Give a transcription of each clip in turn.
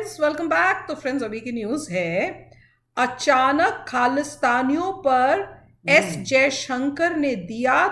Friends, welcome back. तो friends, अभी की न्यूज है, अचानक खालिस्तानियों पर एस जयशंकर ने दिया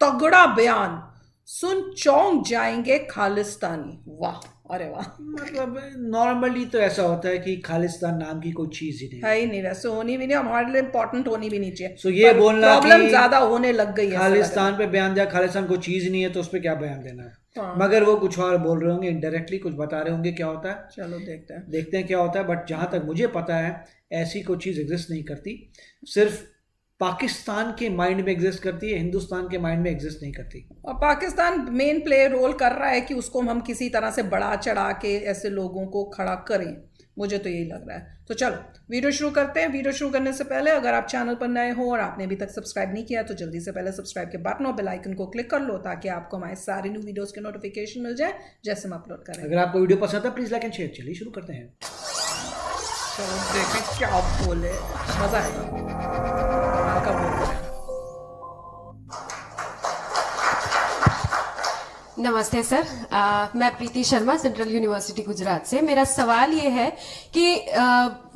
तगड़ा बयान, सुन चौंक जाएंगे खालिस्तानी। वाह, अरे वाह। मतलब नॉर्मली तो ऐसा होता है कि खालिस्तान नाम की कोई चीज ही नहीं है ही नहीं, वैसे होनी भी नहीं, हमारे लिए इंपॉर्टेंट होनी भी नहीं चाहिए। सो ये बोलना प्रॉब्लम कि ज्यादा होने लग गई है खालिस्तान पे बयान दिया, खालिस्तान कोई चीज नहीं है तो उस पर क्या बयान देना है। हाँ। मगर वो कुछ और बोल रहे होंगे, इनडायरेक्टली कुछ बता रहे होंगे क्या होता है। चलो देखते हैं क्या होता है। बट जहां तक मुझे पता है ऐसी कोई चीज एग्जिस्ट नहीं करती, सिर्फ पाकिस्तान के माइंड में एग्जिस्ट करती है, हिंदुस्तान के माइंड में एग्जिस्ट नहीं करती। और पाकिस्तान मेन प्ले रोल कर रहा है कि उसको हम किसी तरह से बढ़ा चढ़ा के ऐसे लोगों को खड़ा करें, मुझे तो यही लग रहा है। तो चलो वीडियो शुरू करते हैं। वीडियो शुरू करने से पहले अगर आप चैनल पर नए हो और आपने अभी तक सब्सक्राइब नहीं किया तो जल्दी से पहले सब्सक्राइब के बटन और बेल आइकन को क्लिक कर लो, ताकि आपको हमारे सारे न्यू वीडियोस के नोटिफिकेशन मिल जाए जैसे हम अपलोड करें। अगर आपको वीडियो पसंद है प्लीज लाइक एंड शेयर। चलिए शुरू करते हैं। चलो देखें क्या बोले, मजा आएगा। हल्का बोल रहे हैं। नमस्ते सर, मैं प्रीति शर्मा, सेंट्रल यूनिवर्सिटी गुजरात से। मेरा सवाल ये है कि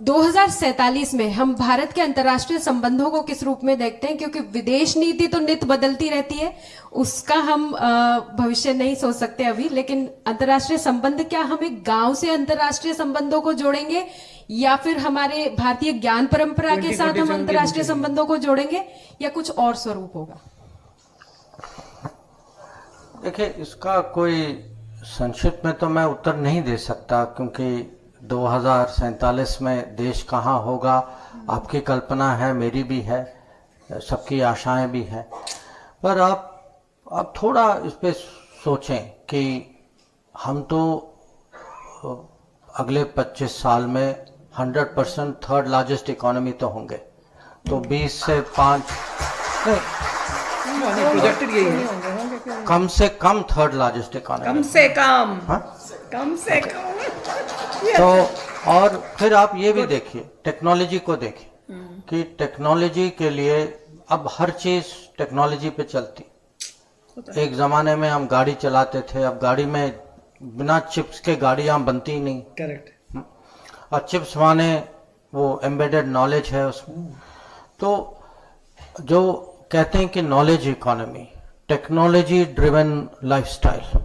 2047 में हम भारत के अंतर्राष्ट्रीय संबंधों को किस रूप में देखते हैं, क्योंकि विदेश नीति तो नित बदलती रहती है, उसका हम भविष्य नहीं सोच सकते अभी, लेकिन अंतर्राष्ट्रीय संबंध, क्या हम एक गांव से अंतर्राष्ट्रीय संबंधों को जोड़ेंगे या फिर हमारे भारतीय ज्ञान परंपरा के साथ हम अंतर्राष्ट्रीय संबंधों को जोड़ेंगे या कुछ और स्वरूप होगा? देखिए, इसका कोई संक्षिप्त में तो मैं उत्तर नहीं दे सकता, क्योंकि 2047 में देश कहाँ होगा, आपकी कल्पना है, मेरी भी है, सबकी आशाएं भी हैं। पर आप थोड़ा इस पे सोचें कि हम तो अगले 25 साल में 100% थर्ड लार्जेस्ट इकोनॉमी तो होंगे, तो 20 से 5 प्रोजेक्टेड यही है, कम से कम थर्ड लार्जेस्ट इकोनॉमी, कम से कम। हाँ? कम से कम। तो और फिर आप ये भी देखिए, टेक्नोलॉजी को देखिए कि टेक्नोलॉजी के लिए अब हर चीज टेक्नोलॉजी पे चलती। एक जमाने में हम गाड़ी चलाते थे, अब गाड़ी में बिना चिप्स के गाड़ियां बनती ही नहीं। करेक्ट। और चिप्स माने वो एम्बेडेड नॉलेज है उसमें। तो जो कहते हैं कि knowledge economy, technology driven lifestyle,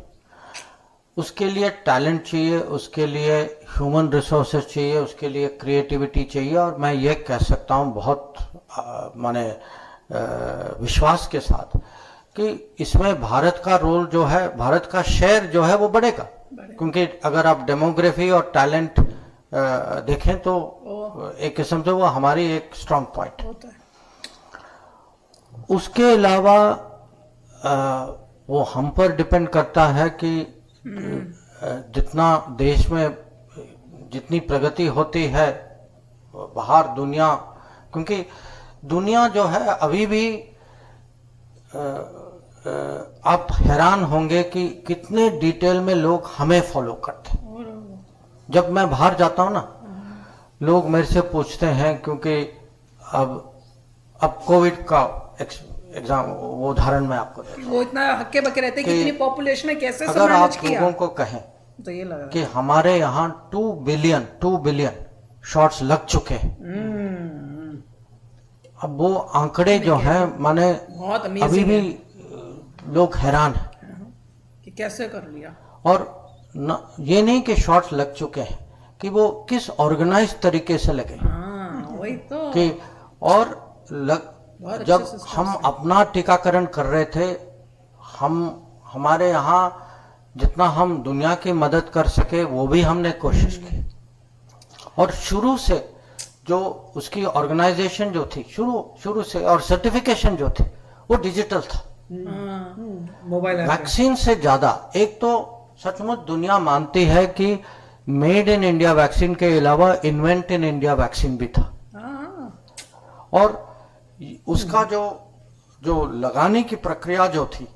उसके लिए टैलेंट चाहिए, उसके लिए ह्यूमन रिसोर्सेज चाहिए, उसके लिए क्रिएटिविटी चाहिए। और मैं ये कह सकता हूँ बहुत माने विश्वास के साथ कि इसमें भारत का रोल जो है, भारत का शेयर जो है वो बढ़ेगा, क्योंकि अगर आप डेमोग्राफी और टैलेंट देखें तो एक किस्म से वो हमारी एक स्ट्रांग पॉइंट होता है। उसके अलावा वो हम पर डिपेंड करता है कि जितना देश में जितनी प्रगति होती है बाहर दुनिया, क्योंकि दुनिया जो है अभी भी आप हैरान होंगे कि कितने डिटेल में लोग हमें फॉलो करते हैं। जब मैं बाहर जाता हूं ना, लोग मेरे से पूछते हैं, क्योंकि अब कोविड का एग्जाम वो उदाहरण मैं आपको देता हूं, वो इतना हक्के बके रहते हैं कि इतनी पॉपुलेशन में कैसे सब अगर मैनेज आप किया। लोगों को कहें तो ये लगा कि हमारे यहाँ 2 बिलियन शॉट्स लग चुके हैं, अब वो आंकड़े जो हैं माने बहुत अभी अमेजिंग भी है लोग हैरान हैं। कि कैसे कर लिया। और ये नहीं कि शॉट्स लग चुके हैं, कि वो किस ऑर्गेनाइज तरीके से लगे। हाँ, वही तो कि और जब हम अपना टीकाकरण कर रहे थे, हमारे यहाँ जितना हम दुनिया की मदद कर सके वो भी हमने कोशिश की। और शुरू से जो उसकी ऑर्गेनाइजेशन जो थी शुरू से, और सर्टिफिकेशन जो थी वो डिजिटल था। मोबाइल वैक्सीन से ज्यादा, एक तो सचमुच दुनिया मानती है कि मेड इन इंडिया वैक्सीन के अलावा इन्वेंट इन इंडिया वैक्सीन भी था। और उसका जो लगाने की प्रक्रिया जो थी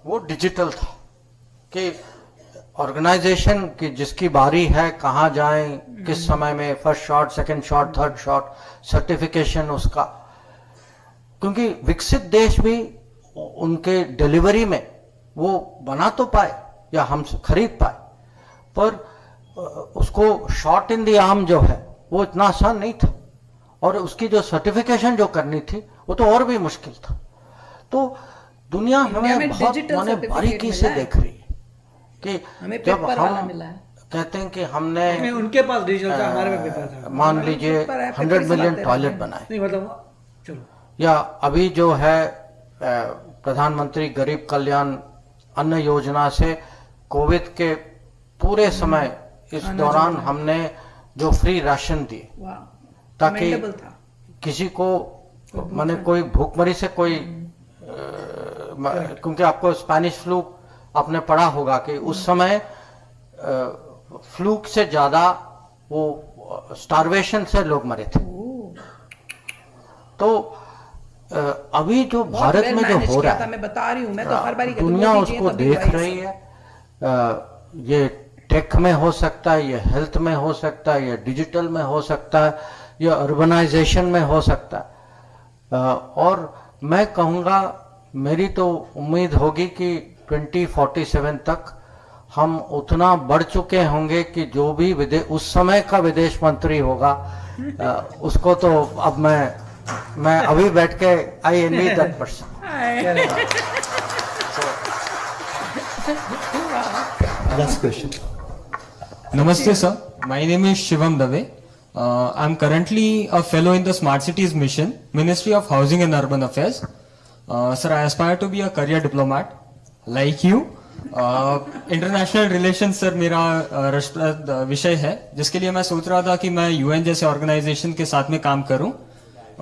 वो डिजिटल था, कि ऑर्गेनाइजेशन की जिसकी बारी है कहाँ जाएं, किस समय में, first shot, second shot, third shot, certification उसका। क्योंकि विकसित देश भी उनके डिलीवरी में वो बना तो पाए या हम खरीद पाए, पर उसको शॉट इन द आर्म जो है वो इतना आसान नहीं था, और उसकी जो सर्टिफिकेशन जो करनी थी वो तो और भी मुश्किल था। तो दुनिया इंडिया हमें में बहुत digital माने certificate बारीकी से मिला है। देख रही है कि हमें जब पेपर वाला हम मिला है। कहते हैं कि हमने नहीं, उनके पास डिजिटल था, हमारे में पेपर था। मान लीजिए पेपर है, 100 पेपर मिलियन चलाते टॉयलेट रहते हैं। बनाए, नहीं मतलब चलो, या अभी जो है प्रधानमंत्री गरीब कल्याण अन्न योजना से कोविड के पूरे समय इस दौरान हमने जो फ्री राशन दिए वाह, ताकि commendable था। किसी को माने कोई भूखमरी से कोई क्योंकि आपको स्पेनिश फ्लू आपने पढ़ा होगा कि उस समय फ्लू से ज्यादा वो स्टारवेशन से लोग मरे थे। तो अभी जो बहुत भारत well में जो manage हो किया रहा था, है, मैं बता रही हूँ, मैं तो हर बारी कहती हूँ, दुनिया मोदी जी हैं उसको तभी देख भाई रही है। ये टेक में हो सकता है, ये हेल्थ में हो सकता है, ये डिजिटल में हो सकता है, ये अर्बनाइजेशन में हो सकता है। और मैं कहूँगा, मेरी तो उम्मीद होगी कि 2047 तक हम उतना बढ़ चुके होंगे कि जो भी उस समय का विदेश मंत्री होगा उसको तो अब मैं अभी बैठ के I envy that person. Last question. Namaste, sir. My name is Shivam Dave. I'm currently a fellow in the Smart Cities Mission, Ministry of Housing and Urban Affairs. Sir, I aspire to be a career diplomat like you. International relation sir मेरा रसप्रद विषय है, जिसके लिए मैं सोच रहा था कि मैं यूएन जैसे ऑर्गेनाइजेशन के साथ में काम करूं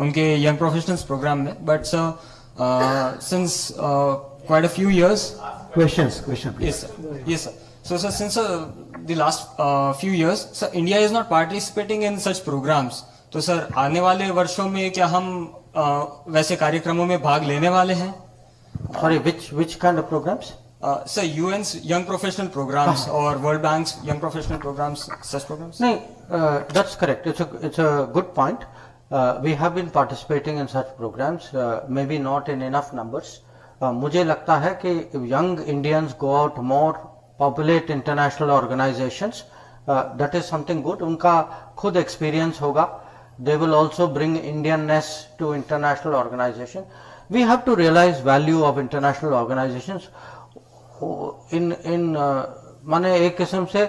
उनके यंग प्रोफेशनल्स प्रोग्राम में, but sir since quite a few years Question, please. Yes, sir. Yes, sir. So, sir, since the last few years, sir, India is not participating in such programs. तो sir आने वाले वर्षों में क्या हम वैसे कार्यक्रमों में भाग लेने वाले हैं? Sorry, which kind of programs? Sir, UN's young professional programs or World Bank's young professional programs, such programs? No, that's correct. It's a good point. We have been participating in such programs, maybe not in enough numbers. मुझे लगता है कि young Indians go out more, populate international organizations. That is something good. उनका खुद experience होगा. They will also bring Indianness to international organization. We have to realize value of international organizations. माने एक किस्म से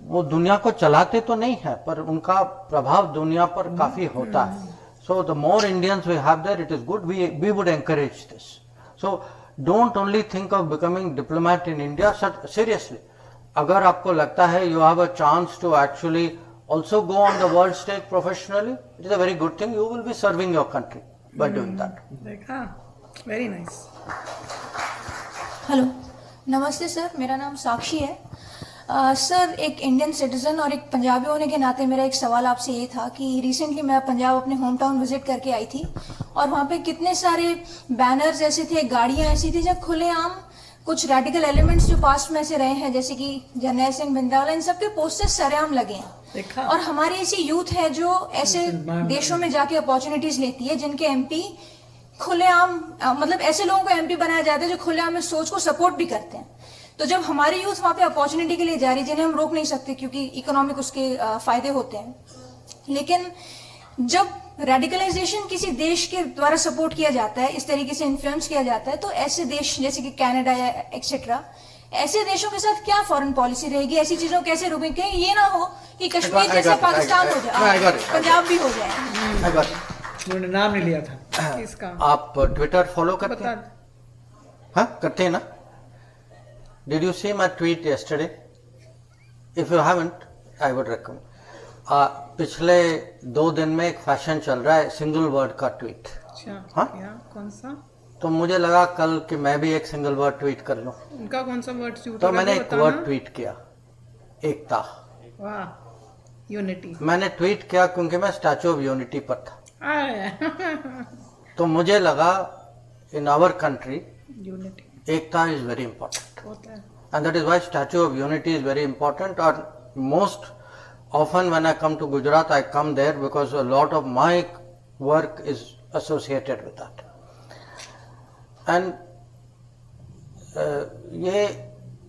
वो दुनिया को चलाते तो नहीं है, पर उनका प्रभाव दुनिया पर काफी होता है. So the more Indians we have there, it is good. We would encourage this. So don't only think of becoming diplomat in India. Seriously, अगर आपको लगता है you have a chance to actually also go on the world stage professionally, it is a very good thing. You will be serving your country by doing that. देखा, very nice. Hello, नमस्ते sir, मेरा नाम साक्षी है। Sir, एक Indian citizen और एक पंजाबी होने के नाते मेरा एक सवाल आपसे ये था कि रिसेंटली मैं पंजाब अपने होम टाउन विजिट करके आई थी और वहाँ पे कितने सारे बैनर्स ऐसे थे, गाड़ियाँ ऐसी थी जहाँ खुलेआम कुछ रेडिकल एलिमेंट्स जो पास्ट में ऐसे रहे हैं, जैसे कि जर्नैल सिंह भिंडरावाला, इन सब के पोस्टर्स सरेआम लगे हैं। देखा। और हमारी ऐसी यूथ है जो ऐसे देशों में जाके अपॉर्चुनिटीज लेती है जिनके एमपी खुलेआम मतलब ऐसे लोगों को एमपी बनाया जाता है जो खुलेआम इस सोच को सपोर्ट भी करते हैं। तो जब हमारी यूथ वहाँ पे अपॉर्चुनिटी के लिए जा रही है, जिन्हें हम रोक नहीं सकते क्योंकि इकोनॉमिक उसके फायदे होते हैं, लेकिन जब रेडिकलाइजेशन किसी देश के द्वारा सपोर्ट किया जाता है, इस तरीके से इन्फ्लुएंस किया जाता है, तो ऐसे देश जैसे कि कनाडा या एक्सेट्रा, ऐसे देशों के साथ क्या फॉरेन पॉलिसी रहेगी? ऐसी चीजों कैसे रोकेंगे? ये ना हो कि कश्मीर जैसा पाकिस्तान हो जाए, पंजाब भी हो जाए। उन्होंने नाम नहीं लिया था। किसका? आप ट्विटर फॉलो करते बता। हैं? हाँ, करते हैं ना? Did you see my tweet yesterday? If you haven't, I would recommend. पिछले 2 दिन में एक फैशन चल रहा है सिंगल वर्ड का ट्वीट। अच्छा, हाँ? क्या? कौन सा? तो मुझे लगा कल कि मैं भी एक सिंगल वर्ड ट्वीट कर लूं, उनका कौन सा वर्ड सूट तो मैंने एक वर्ड ट्वीट किया, एकता। वाह, यूनिटी। मैंने ट्वीट किया क्योंकि मैं स्टैचू ऑफ यूनिटी पर था, तो मुझे लगा इन आवर कंट्री यूनिटी एकता इज वेरी इंपॉर्टेंट, होता है। and that is why statue of unity is very important. Or most often when I come to Gujarat, I come there because a lot of my work is associated with that. And ये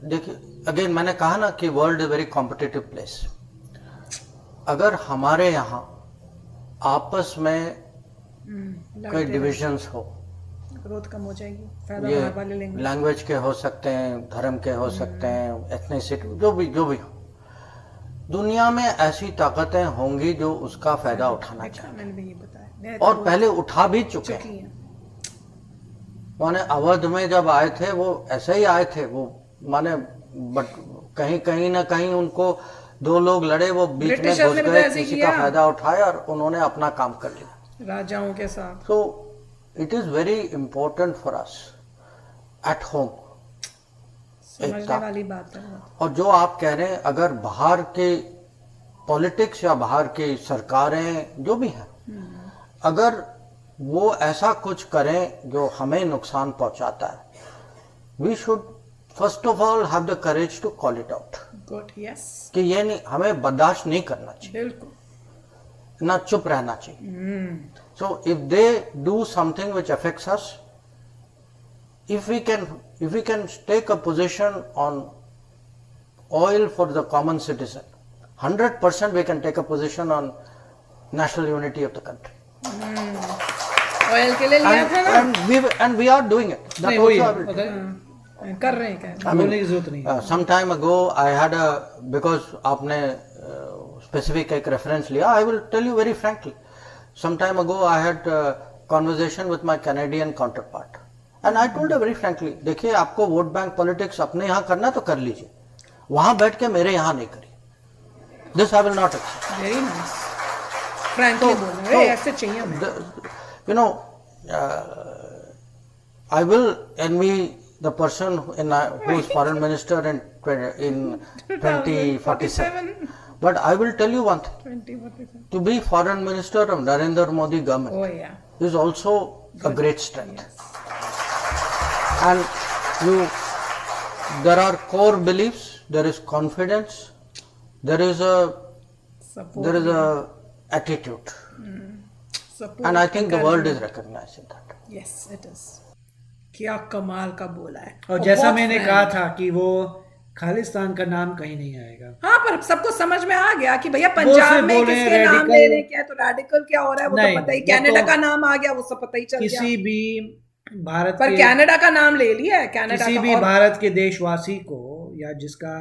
देखिए again मैंने कहा ना कि world is very competitive place. अगर हमारे यहाँ आपस में कोई डिविजन्स हो, ग्रोथ कम हो जाएगी, फायदा ये बाहर वाले लेंगे। लैंग्वेज के हो सकते हैं, धर्म के हो सकते हैं, एथनिसिटी जो भी हो, दुनिया में ऐसी ताकतें होंगी जो उसका फायदा उठाना चाहेंगे मैंने भी ये बताया, और पहले उठा भी चुके हैं। चुकी हैं। माने अवध में जब आए थे वो ऐसे ही आए थे, वो माने बट कहीं कहीं ना कहीं उनको दो लोग लड़े, वो बीच में ब्रिटिशर्स घुस ने भी गए, ऐसे ही किसी किया। का फायदा उठाया और उन्होंने अपना काम कर लिया। राजाओं के साथ so it is very important for us at home. समझने वाली बात है। और जो आप कह रहे हैं, अगर बाहर के पॉलिटिक्स या बाहर की सरकारें जो भी हैं, अगर वो ऐसा कुछ करें जो हमें नुकसान पहुंचाता है, we should first of all have the courage to call it out, good, yes, कि ये नहीं, हमें बर्दाश्त नहीं करना चाहिए, बिल्कुल। ना चुप रहना चाहिए। So if they do something which affects us, if we can take a position on oil for the common citizen, 100% we can take a position on national unity of the country. Oil के लिए लिया था ना, And we are doing it. That नहीं वही also I है, will do. पता है, कर रहे हैं क्या? बोलने की जरूरत नहीं है। Some time ago I had because आपने specific एक reference लिया, I will tell you very frankly. Some time ago I had a conversation with my Canadian counterpart. And I told her very frankly, देखिए आपको vote bank politics अपने यहाँ करना तो कर लीजिए, वहां बैठ के मेरे यहाँ नहीं करिए। This I will not accept. Very nice, frankly बोल रहे हैं, ऐसे चाहिए हमें। You know, I will envy the person who is foreign minister in 2047. But I will tell you one thing: 2047, to be foreign minister of Narendra Modi government oh yeah, is also a great strength. And there are core beliefs, there is confidence, there is a support, attitude, support, and I think the world is recognizing that. yes it is। क्या कमाल का बोला है। और जैसा बहुत मैंने frank। कहा था कि वो खालिस्तान का नाम कहीं नहीं आएगा। हाँ, पर सबको समझ में आ गया कि भैया वो पंजाब सिर्फ में बोले किसके नाम radical- लेने क्या है, तो रेडिकल क्या हो रहा है वो नहीं, तो पता ही, वो कनाडा तो का नाम आ गया वो सब पता ही चल गया। किसी भी भारत पर के कनाडा का नाम ले लिया है, कनाडा किसी का। भी और भारत के देशवासी को या जिसका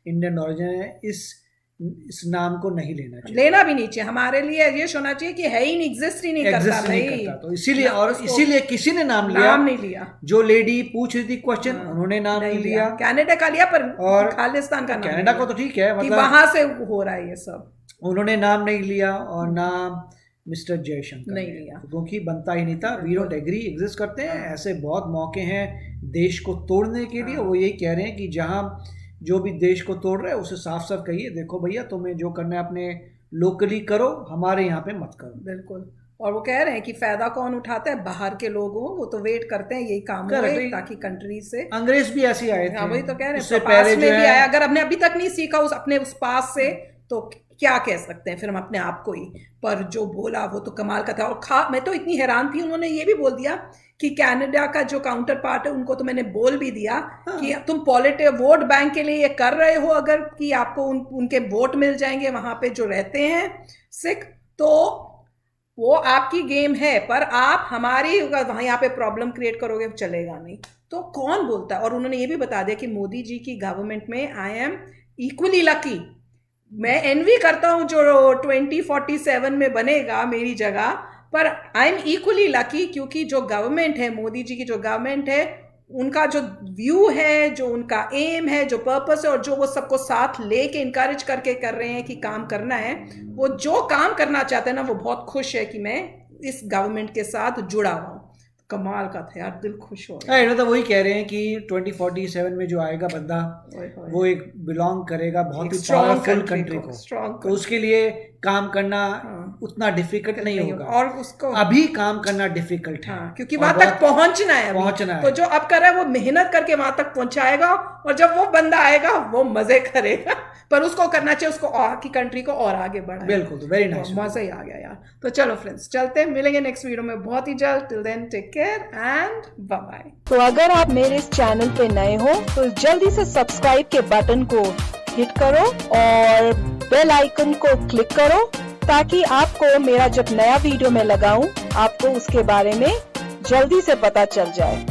इंडियन ओरिजिन है, इस नाम को नहीं लेना चाहिए, लेना भी नहीं चाहिए। हमारे लिए ये होना चाहिए कि है ही नहीं, एग्जिस्ट ही नहीं करता एग्जिस्ट नहीं भाई। करता। तो इसीलिए और उसको इसीलिए किसी ने नाम लिया, नाम नहीं लिया, जो लेडी पूछ रही थी क्वेश्चन, उन्होंने नाम नहीं लिया। कनाडा का लिया पर और खालिस्तान का नाम कनाडा लिया। को तो ठीक है, कि मतलब वहां से हो रहा है ये सब, उन्होंने नाम नहीं लिया और ना मिस्टर जयशंकर नहीं ने, लिया। क्योंकि बनता ही नहीं था। वी डोंट एग्री, एग्जिस्ट करते हैं ऐसे बहुत मौके हैं देश को तोड़ने के लिए। वो यही कह रहे हैं कि जहां जो भी देश को तोड़ रहे हैं उसे साफ साफ कहिए, देखो भैया तुम्हें जो करना है अपने लोकली करो, हमारे यहाँ पे मत करो। बिल्कुल। और वो कह रहे हैं कि फायदा कौन उठाता है, बाहर के लोग हो, वो तो वेट करते हैं यही काम होए ताकि कंट्री से। अंग्रेज भी ऐसे आए थे, हाँ, वही तो कह रहे हैं, उससे प्रवास पहले में जो भी है आया। अगर हमने अभी तक नहीं सीखा उस अपने उस पास से तो क्या कह सकते हैं फिर हम अपने आप को ही। पर जो बोला वो तो कमाल का था। और मैं तो इतनी हैरान थी, उन्होंने ये भी बोल दिया कि कनाडा का जो काउंटर पार्ट है उनको तो मैंने बोल भी दिया कि तुम वोट बैंक के लिए ये कर रहे हो, अगर कि आपको उनके वोट मिल जाएंगे वहां पे जो रहते हैं सिख, तो वो आपकी गेम है, पर आप हमारी वहाँ यहाँ पे प्रॉब्लम क्रिएट करोगे चलेगा नहीं। तो कौन बोलता है। और उन्होंने ये भी बता दिया कि मोदी जी की गवर्नमेंट में आई एम इक्वली लकी। मैं एनवी करता हूँ जो 2047 में बनेगा मेरी जगह, पर आई एम इक्वली लकी क्योंकि जो गवर्नमेंट है, मोदी जी की जो गवर्नमेंट है, उनका जो व्यू है, जो उनका एम है, जो पर्पस है, और जो वो सबको साथ लेके इनकरेज करके कर रहे हैं कि काम करना है, वो जो काम करना चाहते हैं ना, वो बहुत खुश है कि मैं इस गवर्नमेंट के साथ जुड़ा हुआ हूँ। कमाल का था यार, दिल खुश हो गया। तो वही कह रहे हैं कि 2047 में जो आएगा बंदा, वो एक बिलोंग करेगा बहुत ही पावरफुल कंट्री को, तो उसके लिए काम करना उतना डिफिकल्ट नहीं होगा, और उसको अभी काम करना डिफिकल्ट है, क्योंकि वहां तक पहुंचना है, तो जो अब कर रहा है वो मेहनत करके वहां तक पहुंचाएगा, और जब वो बंदा आएगा वो मजे करेगा, पर उसको करना चाहिए, उसको और की कंट्री को और आगे बढ़ाए। बिल्कुल, तो वेरी नाइस। मजा ही आ गया यार। तो चलो फ्रेंड्स, चलते हैं, मिलेंगे नेक्स्ट वीडियो में बहुत ही जल्द। Till then take care and bye bye. तो अगर आप मेरे इस चैनल पे नए हो तो जल्दी से सब्सक्राइब के बटन को हिट करो और बेल आइकन को क्लिक करो, ताकि आपको मेरा जब नया वीडियो मैं लगाऊं आपको उसके बारे में जल्दी से पता चल जाए।